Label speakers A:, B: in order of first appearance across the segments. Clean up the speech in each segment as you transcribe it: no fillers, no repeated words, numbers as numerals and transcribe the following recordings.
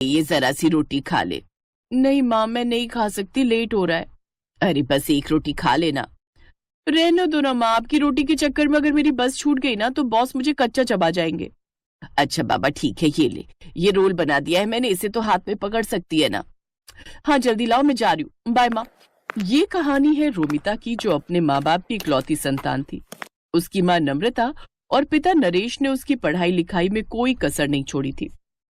A: ये जरा सी रोटी खा ले। नहीं माँ, मैं नहीं खा सकती, लेट हो रहा है। अरे बस एक रोटी खा लेना। रहने दो ना माँ, आपकी रोटी के चक्कर में अगर मेरी बस छूट गई ना तो बॉस मुझे कच्चा चबा जाएंगे। अच्छा बाबा ठीक है, ये ले, ये रोल बना दिया है मैंने, इसे तो हाथ में पकड़ सकती है ना। हाँ जल्दी लाओ, मैं जा रही हूँ, बाय माँ। ये कहानी है रोमिता की, जो अपने माँ बाप की इकलौती संतान थी। उसकी माँ नम्रता और पिता नरेश ने उसकी पढ़ाई लिखाई में कोई कसर नहीं छोड़ी थी,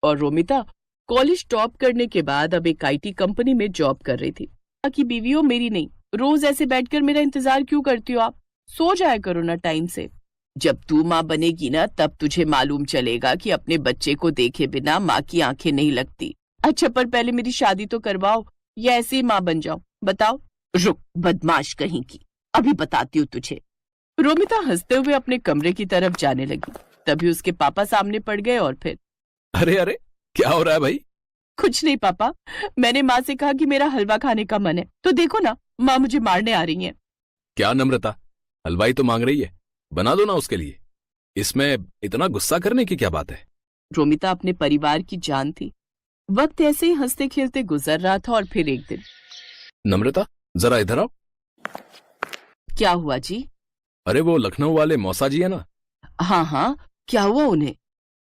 A: और रोमिता कॉलेज टॉप करने के बाद अब एक आईटी कंपनी में जॉब कर रही थी। कि बीवी हो मेरी नहीं, रोज ऐसे बैठकर मेरा इंतजार क्यों करती हो आप? सो जाया करो ना टाइम से। जब तू माँ बनेगी ना तब तुझे मालूम चलेगा कि अपने बच्चे को देखे बिना माँ की आंखें नहीं लगती। अच्छा पर पहले मेरी शादी तो करवाओ, या ऐसे ही माँ बन जाओ, बताओ। रुक बदमाश कहीं की, अभी बताती हूँ तुझे। रोमिता हंसते हुए अपने कमरे की तरफ जाने लगी, तभी उसके पापा सामने पड़ गए और फिर,
B: अरे अरे क्या हो रहा है भाई?
A: कुछ नहीं पापा, मैंने माँ से कहा कि मेरा हलवा खाने का मन है, तो देखो ना माँ मुझे मारने आ रही हैं।
B: क्या नम्रता, हलवाई तो मांग रही है, बना दो ना उसके लिए। इसमें इतना गुस्सा करने की क्या बात है?
A: रोमिता अपने परिवार की जान थी। वक्त ऐसे ही हंसते खेलते गुजर रहा था और फिर एक दिन।
B: नम्रता जरा इधर आओ।
A: क्या हुआ जी?
B: अरे वो लखनऊ वाले मौसा जी है ना?
A: हाँ हाँ, क्या हुआ उन्हें?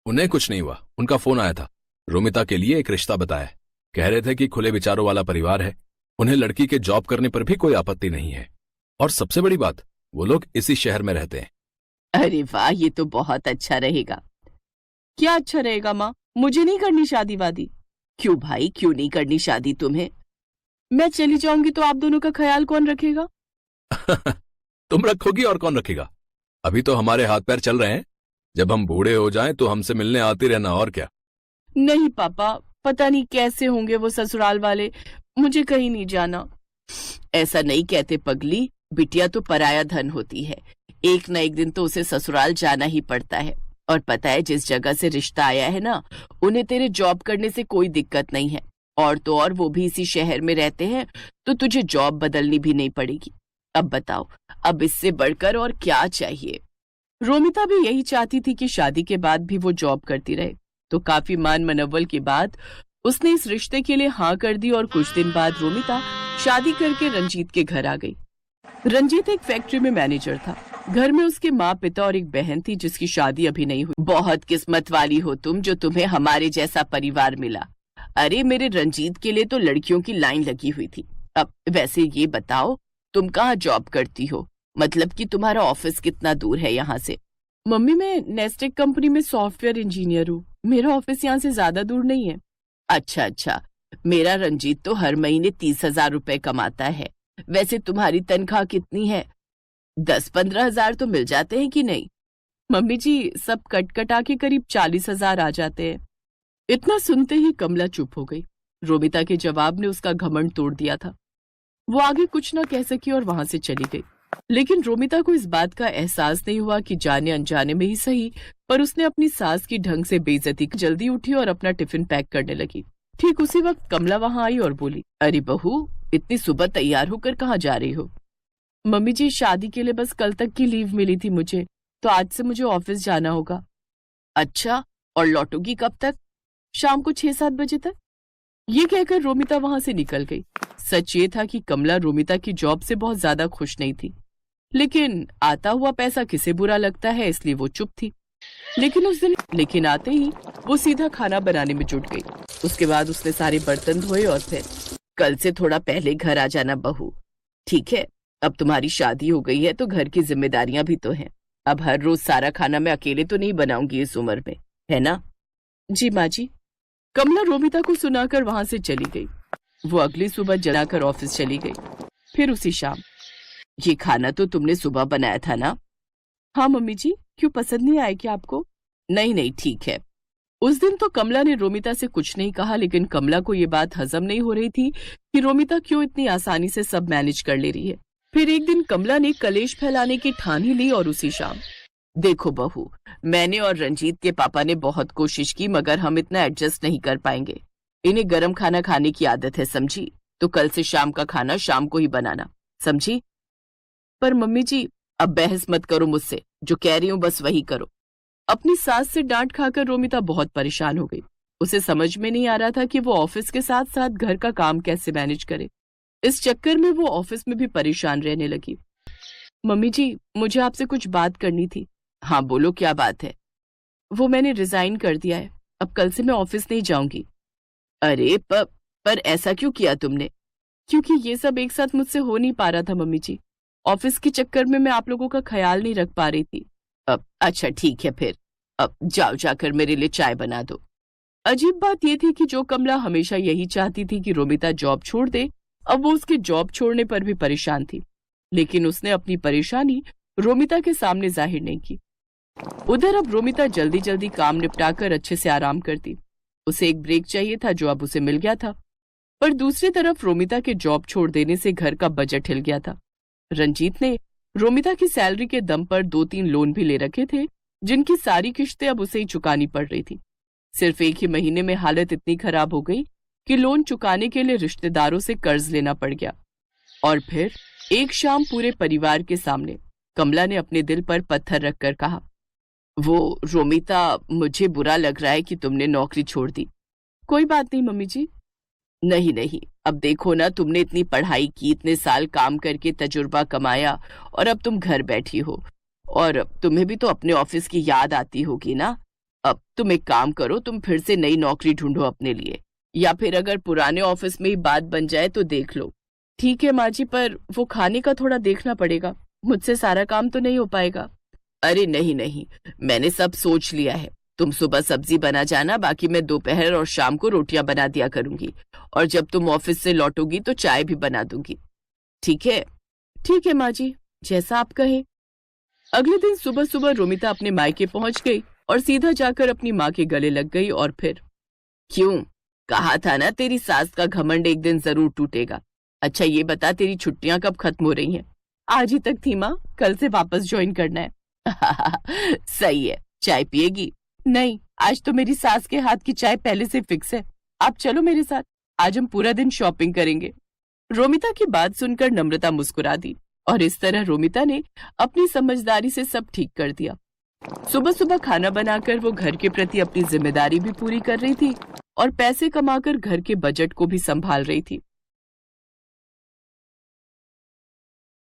B: उन्हें कुछ नहीं हुआ, उनका फोन आया था। रोमिता के लिए एक रिश्ता बताया। कह रहे थे कि खुले विचारों वाला परिवार है, उन्हें लड़की के जॉब करने पर भी कोई आपत्ति नहीं है, और सबसे बड़ी बात, वो लोग इसी शहर में रहते हैं।
A: अरे वाह, ये तो बहुत अच्छा रहेगा। क्या अच्छा रहेगा माँ? मुझे नहीं करनी शादी वादी। क्यों भाई, क्यों नहीं करनी शादी तुम्हें? मैं चली जाऊंगी तो आप दोनों का ख्याल कौन रखेगा?
B: तुम रखोगी और कौन रखेगा? अभी तो हमारे हाथ पैर चल रहे हैं, जब हम बूढ़े हो जाएं तो हमसे मिलने आती रहना, और क्या।
A: नहीं पापा, पता नहीं कैसे होंगे वो ससुराल वाले, मुझे कहीं नहीं जाना। ऐसा नहीं कहते पगली, बिटिया तो पराया धन होती है, एक न एक दिन तो उसे ससुराल जाना ही पड़ता है। और पता है जिस जगह से रिश्ता आया है ना, उन्हें तेरे जॉब करने से कोई दिक्कत नहीं है, और तो और वो भी इसी शहर में रहते हैं, तो तुझे जॉब बदलनी भी नहीं पड़ेगी। अब बताओ, अब इससे बढ़कर और क्या चाहिए? रोमिता भी यही चाहती थी कि शादी के बाद भी वो जॉब करती रहे, तो काफी मान मनव्वल के बाद उसने इस रिश्ते के लिए हाँ कर दी, और कुछ दिन बाद रोमिता शादी करके रंजीत के घर आ गई। रंजीत एक फैक्ट्री में मैनेजर था। घर में उसके माँ पिता और एक बहन थी जिसकी शादी अभी नहीं हुई। बहुत किस्मत वाली हो तुम जो तुम्हें हमारे जैसा परिवार मिला। अरे मेरे रंजीत के लिए तो लड़कियों की लाइन लगी हुई थी। अब वैसे ये बताओ, तुम कहाँ जॉब करती हो? मतलब कि तुम्हारा ऑफिस कितना दूर है यहाँ से? मम्मी, मैं नेस्टेक कंपनी में सॉफ्टवेयर इंजीनियर हूँ, मेरा ऑफिस यहाँ से ज्यादा दूर नहीं है। अच्छा अच्छा, मेरा रंजीत तो हर महीने 30,000 रुपए कमाता है। वैसे तुम्हारी तनख्वाह कितनी है? 10-15 हजार तो मिल जाते हैं कि नहीं? मम्मी जी, सब कट कटा के करीब 40,000 आ जाते हैं। इतना सुनते ही कमला चुप हो गई। रोमिता के जवाब ने उसका घमंड तोड़ दिया था। वो आगे कुछ न कह सकी और वहां से चली गई। लेकिन रोमिता को इस बात का एहसास नहीं हुआ कि जाने अनजाने में ही सही, पर उसने अपनी सास की ढंग से बेइज्जती की। जल्दी उठी और अपना टिफिन पैक करने लगी। ठीक उसी वक्त कमला वहां आई और बोली, अरे बहू, इतनी सुबह तैयार होकर कहाँ जा रही हो? मम्मी जी, शादी के लिए बस कल तक की लीव मिली थी मुझे, तो आज से मुझे ऑफिस जाना होगा। अच्छा, और लौटोगी कब तक? शाम को 6-7 बजे तक। ये कहकर रोमिता वहां से निकल गई। सच ये था कि कमला रोमिता की जॉब से बहुत ज्यादा खुश नहीं थी, लेकिन आता हुआ पैसा किसे बुरा लगता है, इसलिए वो चुप थी। लेकिन आते ही वो सीधा खाना बनाने में जुट गई। उसके बाद उसने सारे बर्तन धोए और फिर, कल से थोड़ा पहले घर आ जाना बहू, ठीक है? अब तुम्हारी शादी हो गई है तो घर की जिम्मेदारियां भी तो हैं। अब हर रोज सारा खाना मैं अकेले तो नहीं बनाऊंगी इस उम्र में, है ना? जी माँ जी। कमला रोमिता को सुनाकर वहां से चली गई। वो अगली सुबह जलाकर ऑफिस चली गई। फिर उसी शाम, ये खाना तो तुमने सुबह बनाया था ना? हाँ मम्मी जी, क्यों, पसंद नहीं आया क्या आपको? नहीं नहीं, ठीक है। उस दिन तो कमला ने रोमिता से कुछ नहीं कहा, लेकिन कमला को ये बात हजम नहीं हो रही थी कि रोमिता क्यों इतनी आसानी से सब मैनेज कर ले रही है। फिर एक दिन कमला ने कलेश फैलाने की ठान ही ली, और उसी शाम, देखो बहू, मैंने और रंजीत के पापा ने बहुत कोशिश की, मगर हम इतना एडजस्ट नहीं कर पाएंगे। इन्हें गरम खाना खाने की आदत है, समझी? तो कल से शाम का खाना शाम को ही बनाना, समझी? पर मम्मी जी, अब बहस मत करो मुझसे, जो कह रही हूँ बस वही करो। अपनी सास से डांट खाकर रोमिता बहुत परेशान हो गई। उसे समझ में नहीं आ रहा था कि वो ऑफिस के साथ साथ घर का काम कैसे मैनेज करे। इस चक्कर में वो ऑफिस में भी परेशान रहने लगी। मम्मी जी, मुझे आपसे कुछ बात करनी थी। हाँ बोलो, क्या बात है? वो मैंने रिजाइन कर दिया है, अब कल से मैं ऑफिस नहीं जाऊंगी। अरे पर ऐसा क्यों किया तुमने? क्योंकि ये सब एक साथ मुझसे हो नहीं पा रहा था मम्मी जी। ऑफिस के चक्कर में मैं आप लोगों का ख्याल नहीं रख पा रही थी। अब अच्छा ठीक है, फिर अब जाओ, जाकर मेरे लिए चाय बना दो। अजीब बात यह थी कि जो कमला हमेशा यही चाहती थी कि रोमिता जॉब छोड़ दे, अब वो उसके जॉब छोड़ने पर भी परेशान थी। लेकिन उसने अपनी परेशानी रोमिता के सामने जाहिर नहीं की। उधर अब रोमिता जल्दी जल्दी काम निपटाकर अच्छे से आराम करती। उसे एक ब्रेक चाहिए था जो अब उसे मिल गया था। पर दूसरी तरफ रोमिता के जॉब छोड़ देने से घर का बजट हिल गया था। रंजीत ने रोमिता की सैलरी के दम पर 2-3 लोन भी ले रखे थे, जिनकी सारी किश्तें अब उसे ही चुकानी पड़ रही थी। सिर्फ एक ही महीने में हालत इतनी खराब हो गई कि लोन चुकाने के लिए रिश्तेदारों से कर्ज लेना पड़ गया। और फिर एक शाम पूरे परिवार के सामने कमला ने अपने दिल पर पत्थर रखकर कहा, वो रोमिता, मुझे बुरा लग रहा है कि तुमने नौकरी छोड़ दी। कोई बात नहीं मम्मी जी। नहीं नहीं, अब देखो ना, तुमने इतनी पढ़ाई की, इतने साल काम करके तजुर्बा कमाया, और अब तुम घर बैठी हो, और तुम्हें भी तो अपने ऑफिस की याद आती होगी ना। अब तुम एक काम करो, तुम फिर से नई नौकरी ढूंढो अपने लिए, या फिर अगर पुराने ऑफिस में ही बात बन जाए तो देख लो। ठीक है माँ जी, पर वो खाने का थोड़ा देखना पड़ेगा, मुझसे सारा काम तो नहीं हो पाएगा। अरे नहीं नहीं, मैंने सब सोच लिया है। तुम सुबह सब्जी बना जाना, बाकी मैं दोपहर और शाम को रोटियां बना दिया करूंगी, और जब तुम ऑफिस से लौटोगी तो चाय भी बना दूंगी। ठीक है? ठीक है माँ जी, जैसा आप कहें। अगले दिन सुबह सुबह रोमिता अपने मायके पहुंच गई और सीधा जाकर अपनी माँ के गले लग गई। और फिर, क्यों? कहा था ना, तेरी सास का घमंड एक दिन जरूर टूटेगा। अच्छा ये बता, तेरी छुट्टियां कब खत्म हो रही हैं? आज ही तक थी माँ, कल से वापस ज्वाइन करना है। सही है, चाय पिएगी? नहीं, आज तो मेरी सास के हाथ की चाय पहले से फिक्स है। आप चलो मेरे साथ, आज हम पूरा दिन शॉपिंग करेंगे। रोमिता की बात सुनकर नम्रता मुस्कुरा दी, और इस तरह रोमिता ने अपनी समझदारी से सब ठीक कर दिया। सुबह सुबह खाना बनाकर वो घर के प्रति अपनी जिम्मेदारी भी पूरी कर रही थी, और पैसे कमाकर घर के बजट को भी संभाल रही थी।